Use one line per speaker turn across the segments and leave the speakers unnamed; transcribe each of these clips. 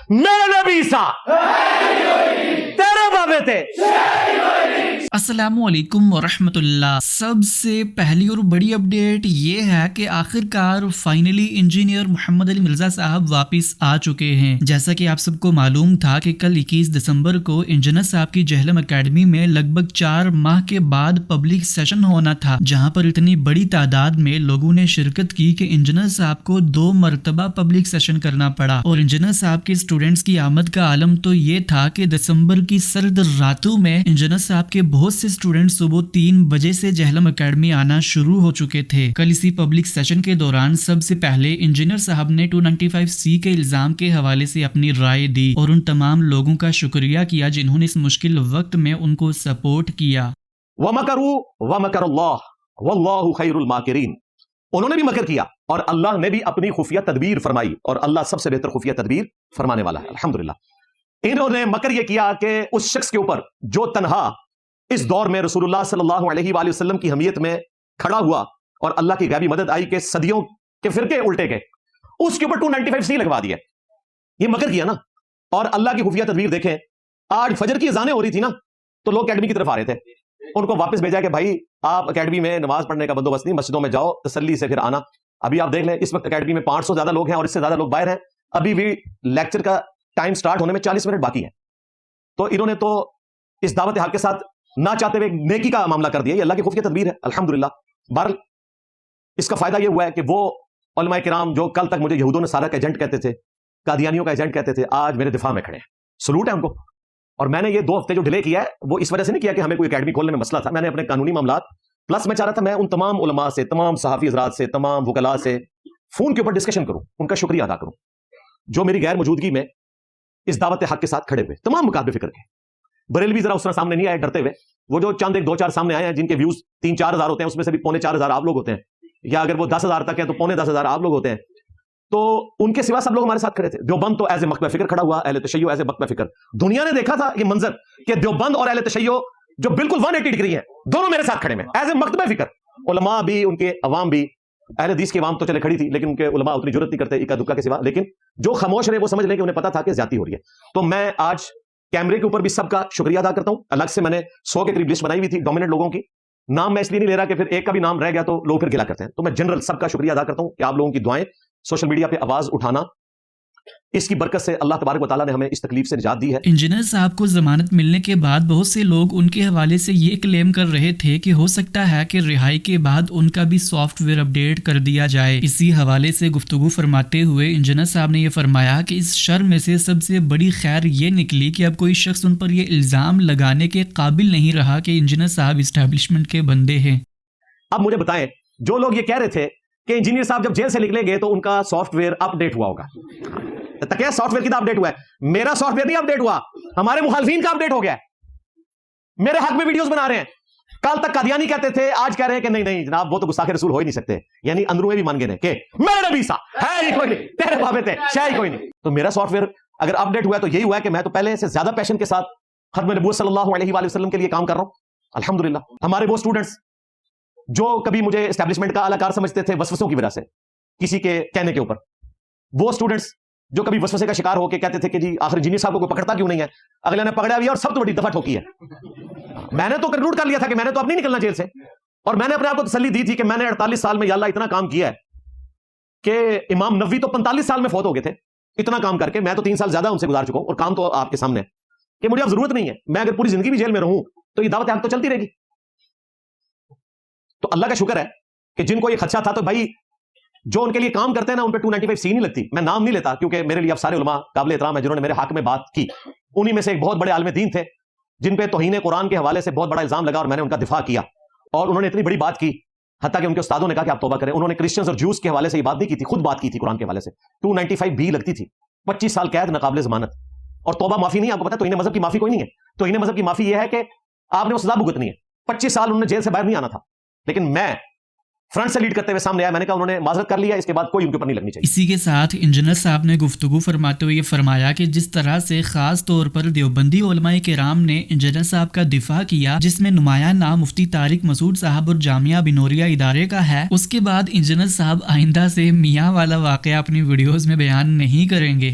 میرے نبی سا تیرے بابے تھے۔
السلام علیکم ورحمۃ اللہ۔ سب سے پہلی اور بڑی اپڈیٹ یہ ہے کہ آخر کار فائنلی انجینئر محمد علی مرزا صاحب واپس آ چکے ہیں۔ جیسا کہ آپ سب کو معلوم تھا کہ کل 21 دسمبر کو انجینئر صاحب کی جہلم اکیڈمی میں لگ بھگ 4 ماہ کے بعد پبلک سیشن ہونا تھا، جہاں پر اتنی بڑی تعداد میں لوگوں نے شرکت کی کہ انجینئر صاحب کو 2 مرتبہ پبلک سیشن کرنا پڑا۔ اور انجینئر صاحب کے اسٹوڈنٹس کی آمد کا عالم تو یہ تھا کہ دسمبر کی سرد راتوں میں انجینئر صاحب کے بہت سے اسٹوڈنٹ صبح 3 بجے سے جہلم اکیڈمی آنا شروع ہو چکے تھے۔ کل اسی پبلک سیشن کے دوران سب سے پہلے انجینئر صاحب نے 295C کے الزام کے حوالے سے اپنی رائے دی اور ان تمام لوگوں کا شکریہ کیا جنہوں نے اس مشکل وقت میں ان کو سپورٹ کیا۔
وَمَكَرُوا وَمَكَرَ اللَّهُ وَاللَّهُ خَيْرُ الْمَاكِرِينَ، انہوں نے بھی مکر کیا اور اللہ نے بھی اپنی خفیہ تدبیر فرمائی، اور اللہ سب سے بہتر خفیہ تدبیر فرمانے والا ہے۔ الحمدللہ انہوں نے مکر یہ کیا کہ اس شخص کے اوپر جو تنہا اس دور میں رسول اللہ صلی اللہ علیہ وآلہ وسلم کی حمیت میں کھڑا ہوا اور اللہ کی غیبی مدد آئی کہ صدیوں کے فرقے الٹے گئے، اس کے اوپر 295C لگوا دیا۔ یہ مکر کیا نا، اور اللہ کی خفیہ تدبیر دیکھیں۔ آج فجر کی اذانیں ہو رہی تھی نا تو لوگ اکیڈمی کی طرف آ رہے تھے، ان کو واپس بھیجا کہ بھائی آپ اکیڈمی میں نماز پڑھنے کا بندوبست نہیں، مسجدوں میں جاؤ تسلی سے پھر آنا۔ ابھی آپ دیکھ لیں اس وقت اکیڈمی میں 500 زیادہ لوگ ہیں اور اس سے زیادہ لوگ باہر ہیں، ابھی بھی لیکچر کا ٹائم سٹارٹ ہونے میں 40 منٹ باقی ہیں۔ تو انہوں نے تو اس دعوت حق کے ساتھ نہ چاہتے ہوئے نیکی کا معاملہ کر دیا۔ یہ اللہ کی خفیہ تدبیر ہے الحمدللہ۔ بہرحال اس کا فائدہ یہ ہوا ہے کہ وہ علماء کرام جو کل تک مجھے یہودوں نے سارا کا ایجنٹ کہتے تھے، قادیانیوں کا ایجنٹ کہتے تھے، آج میرے دفاع میں کھڑے ہیں، سلوٹ ہے ان کو۔ اور میں نے یہ 2 ہفتے جو ڈیلے کیا ہے وہ اس وجہ سے نہیں کیا کہ ہمیں کوئی اکیڈمی کھولنے میں مسئلہ تھا، میں نے اپنے قانونی معاملات پلس میں چاہ رہا تھا میں ان تمام علماء سے، تمام صحافی حضرات سے، تمام وکلاء سے فون کے اوپر ڈسکشن کروں، ان کا شکریہ ادا کروں جو میری غیر موجودگی میں اس دعوت حق کے ساتھ کھڑے ہوئے، تمام مکاتب فکر کے۔ بریلوی ذرا اس طرح سامنے نہیں آئے ڈرتے ہوئے، وہ جو چند 1-2-4 سامنے آئے ہیں جن کے ویوز 3-4 ہزار ہوتے ہیں، اس میں سے بھی 4.25 آپ لوگ ہوتے ہیں، یا اگر وہ 10,000 تک ہے تو 10,500 آپ لوگ ہوتے ہیں، تو ان کے سوا سب لوگ ہمارے ساتھ کھڑے تھے۔ دیوبند تو ایز اے مکتبہ فکر کھڑا ہوا، اہل تشیع ایز اے مکتبہ فکر۔ دنیا نے دیکھا تھا یہ منظر کہ دیوبند اور اہل تشیع جو بالکل 180 ڈگری ہیں، دونوں میرے ساتھ کھڑے ہیں ایز اے مکتبہ فکر۔ علماء بھی، ان کے عوام بھی، اہل حدیث کی عوام تو چلے کھڑی تھی لیکن ان کے علماء اتنی جرت نہیں کرتے اکا دکا کے سوا، لیکن جو خاموش رہے وہ سمجھ لیں کہ انہیں پتا تھا کہ زیادتی ہو رہی ہے۔ تو میں آج کیمرے کے اوپر بھی سب کا شکریہ ادا کرتا ہوں۔ الگ سے میں نے 100 کے قریب لسٹ بنائی ہوئی تھی ڈومیننٹ لوگوں کی، نام میں اس لیے نہیں لے رہا کہ پھر ایک کا بھی نام رہ گیا تو لوگ پھر گلا کرتے ہیں، تو میں جنرل سب کا شکریہ ادا کرتا ہوں کہ آپ لوگوں کی دعائیں، سوشل میڈیا پہ آواز اٹھانا، اس کی برکت سے اللہ تبارک و تعالیٰ نے ہمیں اس تکلیف سے نجات دی ہے۔
انجینئر صاحب کو ضمانت ملنے کے بعد بہت سے لوگ ان کے حوالے سے یہ کلیم کر رہے تھے کہ ہو سکتا ہے کہ رہائی کے بعد ان کا بھی سافٹ ویئر اپڈیٹ کر دیا جائے۔ اسی حوالے سے گفتگو فرماتے ہوئے انجینئر صاحب نے یہ فرمایا کہ اس شر میں سے سب سے بڑی خیر یہ نکلی کہ اب کوئی شخص ان پر یہ الزام لگانے کے قابل نہیں رہا کہ انجینئر صاحب اسٹیبلشمنٹ کے بندے ہیں۔
اب مجھے بتائیں، جو لوگ یہ کہہ رہے تھے کہ انجینئر صاحب جب جیل سے نکلے گئے تو ان کا سافٹ ویئر اپڈیٹ ہوا ہوگا، تکیا سافٹ ویئر کی اپ ڈیٹ ہوا ہے، میرا سافٹ ویئر نہیں اپ ڈیٹ ہوا، ہمارے مخالفین کا اپ ڈیٹ ہو گیا ہے، میرے حق میں ویڈیوز بنا رہے ہیں۔ کل تک قادیانی کہتے تھے، آج کہہ رہے ہیں کہ نہیں نہیں جناب وہ تو گستاخ رسول ہو ہی نہیں سکتے، یعنی اندروں میں بھی مان گئے کہ میرے نبی سا ہے ہی کوئی نہیں، تیرے بابے تھے شے ہی کوئی نہیں۔ تو میرا سافٹ ویئر اگر اپ ڈیٹ ہوا ہے تو یہی ہوا ہے کہ میں تو پہلے سے زیادہ پیشن کے ساتھ ختم نبوت صلی اللہ علیہ وآلہ وسلم کے لیے کام کر رہا ہوں الحمدللہ۔ ہمارے وہ اسٹوڈنٹس جو کبھی مجھے اسٹیبلشمنٹ کا اعلی کار سمجھتے تھے وسوسوں کی وجہ سے، کسی کے کہنے کے اوپر، وہ اسٹوڈنٹس جو کبھی وسوسے کا شکار ہو کے کہتے تھے کہ جی آخر انجینئر صاحب کو کوئی پکڑتا کیوں نہیں ہے، اگلے نے پکڑا بھی ہے اور سب تو بڑی دفعہ ٹھوکی ہے۔ میں نے تو کنکلوڈ کر لیا تھا کہ میں نے تو اب نہیں نکلنا جیل سے، اور میں نے اپنے آپ کو تسلی دی تھی کہ میں نے 48 سال میں یا اللہ اتنا کام کیا ہے کہ امام نووی تو 45 سال میں فوت ہو گئے تھے، اتنا کام کر کے میں تو 3 سال زیادہ ان سے گزار چکا ہوں، اور کام تو آپ کے سامنے ہے کہ مجھے اب ضرورت نہیں ہے، میں اگر پوری زندگی بھی جیل میں رہوں تو یہ دعوت حق تو چلتی رہے گی۔ تو اللہ کا شکر ہے کہ جن کو یہ خدشہ تھا، تو بھائی جو ان کے لیے کام کرتے ہیں نا ان پہ 295C نہیں لگتی۔ میں نام نہیں لیتا کیونکہ میرے لیے اب سارے علماء قابل احترام ہیں جنہوں نے میرے حق میں بات کی، انہی میں سے ایک بہت بڑے عالم دین تھے جن پہ توہین قرآن کے حوالے سے بہت بڑا الزام لگا اور میں نے ان کا دفاع کیا، اور انہوں نے اتنی بڑی بات کی حتیٰ کہ ان کے استادوں نے کہا کہ آپ توبہ کریں۔ انہوں نے کرسچنز اور جوز کے حوالے سے یہ بات نہیں کی تھی، خود بات کی تھی قرآن کے حوالے سے، 295B لگتی تھی، 25 سال قید ناقابل ضمانت، اور توبہ معافی نہیں۔ آپ کو پتا ہے توہین مذہب کی معافی کوئی نہیں ہے، توہین مذہب کی معافی یہ ہے کہ آپ نے وہ سزا بھگتنی ہے۔ 25 سال انہوں نے جیل سے باہر نہیں آنا تھا، لیکن میں فرنٹ سے لیڈ کرتے ہوئے سامنے آیا، میں نے کہا انہوں نے معذرت کر لیا، اس کے بعد کوئی ان کے اوپر نہیں لگنی چاہیے۔
اسی کے ساتھ انجینئر صاحب نے گفتگو فرماتے ہوئے یہ فرمایا کہ جس طرح سے خاص طور پر دیوبندی علماء کرام نے انجینئر صاحب کا دفاع کیا، جس میں نمایاں نام مفتی طارق مسعود صاحب اور جامعہ بنوریہ ادارے کا ہے، اس کے بعد انجینئر صاحب آئندہ سے میاں والا واقعہ اپنی ویڈیوز میں بیان نہیں کریں گے۔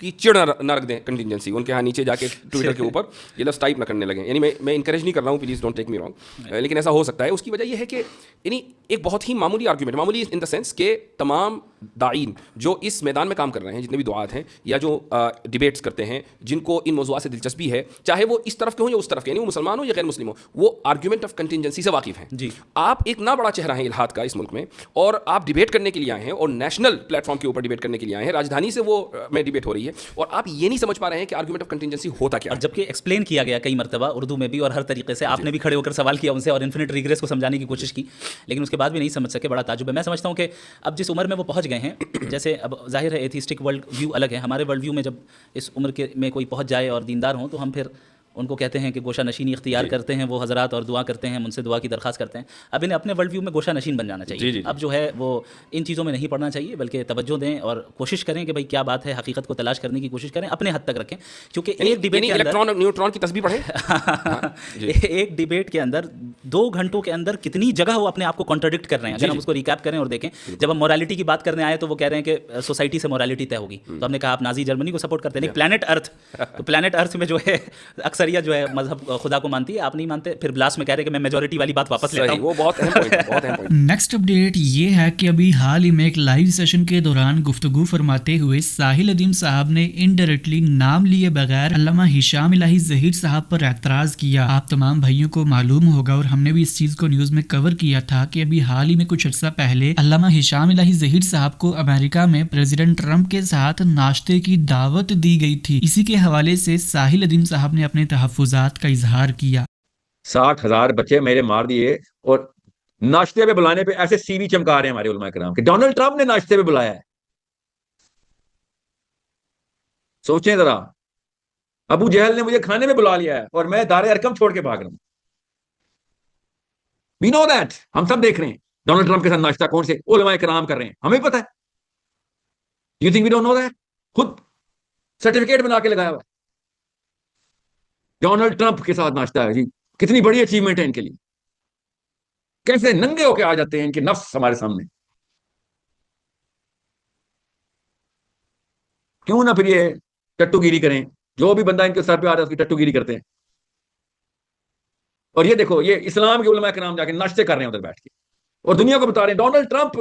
کی چڑ نہ رکھ دیں کنٹینجنسی, ان کے ہاں نیچے جا کے ٹویٹر کے اوپر یہ لفظ ٹائپ نہ کرنے لگیں. یعنی میں انکریج نہیں کر رہا ہوں, please don't take me wrong, لیکن ایسا ہو سکتا ہے. اس کی وجہ یہ ہے کہ یعنی ایک بہت ہی معمولی آرگومنٹ, معمولی ان دا سینس کہ تمام داعین جو اس میدان میں کام کر رہے ہیں, جتنے بھی دعات ہیں یا جو ڈیبیٹس کرتے ہیں, جن کو ان موضوعات سے دلچسپی ہے, چاہے وہ اس طرف کے ہوں یا اس طرف کے, یعنی وہ مسلمان ہوں یا غیر مسلم ہوں, وہ آرگومنٹ آف کنٹینجنسی سے واقف ہیں.
جی,
آپ ایک نہ بڑا چہرہ ہیں الحاد کا اس ملک میں, اور آپ ڈیبیٹ کرنے کے لیے آئے ہیں, اور نیشنل پلیٹ فارم کے اوپر ڈیبیٹ کرنے کے لیے آئے ہیں, راجدھانی سے وہ میں ڈیبیٹ ہو رہی ہے, اور آپ یہ نہیں سمجھ پا رہے ہیں کہ آرگومنٹ آف کنٹینجنسی ہوتا کیا ہے.
جبکہ ایکسپلین کیا گیا کئی مرتبہ اردو میں بھی اور ہر طریقے سے, آپ نے بھی کھڑے ہو کر سوال کیا ان سے اور انفینٹ ریگریس کو سمجھانے کی کوشش کی, لیکن اس کے بعد بھی نہیں سمجھ سکے. بڑا تعجب ہے. میں سمجھتا ہوں کہ اب جس عمر میں وہ پہنچ گئے ہیں, جیسے اب ظاہر ہے ایتھیسٹک ورلڈ ویو الگ ہے, ہمارے ورلڈ ویو میں جب اس عمر کے میں کوئی پہنچ جائے اور دیندار ہوں تو ہم پھر ان کو کہتے ہیں کہ گوشہ نشینی اختیار کرتے ہیں وہ حضرات, اور دعا کرتے ہیں, ان سے دعا کی درخواست کرتے ہیں. اب انہیں اپنے ورلڈ ویو میں گوشہ نشین بن جانا چاہیے. اب جو ہے وہ ان چیزوں میں نہیں پڑنا چاہیے, بلکہ توجہ دیں اور کوشش کریں کہ بھائی کیا بات ہے, حقیقت کو تلاش کرنے کی کوشش کریں, اپنے حد تک رکھیں. کیونکہ ایک ڈیبیٹ کے
الیکٹران اور نیوٹران کی تسبیح پڑھیں.
ایک ڈیبیٹ کے اندر 2 گھنٹوں کے اندر کتنی جگہ وہ اپنے آپ کو کانٹرڈکٹ کر رہے ہیں. اگر ہم اس کو ریکیپ کریں اور دیکھیں, جب ہم مورالٹی کی بات کرنے آئے تو وہ کہہ رہے ہیں کہ سوسائٹی سے مورالٹی طے ہوگی, تو ہم نے کہا آپ نازی جرمنی کو سپورٹ کرتے ہیں. پلانٹ ارتھ, تو پلانٹ ارتھ میں جو ہے اکثریت جو ہے مذہب خدا کو مانتی ہے, آپ نہیں مانتے, پھر بلاس میں کہہ رہے کہ میں میجورٹی والی بات واپس لیتا ہوں.
وہ بہت اہم پوائنٹ ہے, بہت اہم پوائنٹ.
نیکسٹ اپڈیٹ یہ ہے کہ ابھی حال ہی میں ایک لائیو سیشن کے دوران گفتگو فرماتے ہوئے ساحل ادیم صاحب نے انڈائریکٹلی نام لیے بغیر علامہ ہشام الہی ظہیر صاحب پر اعتراض کیا. آپ تمام بھائیوں کو معلوم ہوگا اور ہم نے بھی اس چیز کو نیوز میں کور کیا تھا کہ ابھی حال ہی میں کچھ عرصہ پہلے علامہ ہشام الہی ظہیر صاحب کو امریکہ میں پریزیڈنٹ ٹرمپ کے ساتھ ناشتے کی دعوت دی گئی تھی. اسی کے حوالے سے ساحل ادیم صاحب نے اپنے تحفظات کا اظہار کیا.
60,000 بچے میرے مار دیے, اور ناشتے پہ بلانے پہ ایسے سی وی چمکا رہے ہیں ہمارے علماء کرام کہ ڈونلڈ ٹرمپ نے ناشتے پہ بلایا ہے. سوچیں ذرا, ابو جہل نے مجھے کھانے میں بلا لیا ہے اور میں دار ارکم چھوڑ کے بھاگ رہا ہوں. وی نو دیٹ, ہم سب دیکھ رہے ہیں ڈونلڈ ٹرمپ کے ساتھ ناشتہ کون سے علماء کرام کر رہے ہیں, ہمیں پتہ ہے. You think we don't know that? خود سرٹیفکیٹ بنا کے لگایا ہوا ڈونلڈ ٹرمپ کے ساتھ ناشتہ ہے. جی کتنی بڑی اچیومنٹ ہے ان کے لیے, کیسے ننگے ہو کے آ جاتے ہیں ان کے نفس ہمارے سامنے. کیوں نہ پھر یہ ٹٹو گیری کریں, جو بھی بندہ ان کے سر پہ آ رہا ہے اس کی ٹٹو گیری کرتے ہیں. اور یہ دیکھو, یہ اسلام کے علماء کرام جا کے ناشتے کر رہے ہیں ادھر بیٹھ کے, اور دنیا کو بتا رہے ہیں ڈونلڈ ٹرمپ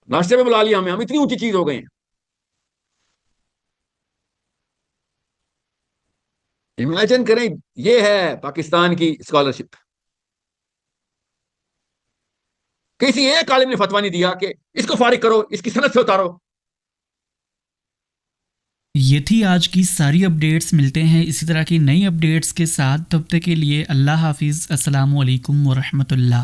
ناشتے پہ بلا لیا ہم اتنی اونچی چیز ہو گئے ہیں. امیجن کریں, یہ ہے پاکستان کی اسکالرشپ. کسی ایک عالم نے فتویٰ نہیں دیا کہ اس کو فارغ کرو, اس کی سند سے اتارو.
یہ تھی آج کی ساری اپڈیٹس. ملتے ہیں اسی طرح کی نئی اپڈیٹس کے ساتھ, تب تک کے لیے اللہ حافظ. السلام علیکم ورحمۃ اللہ.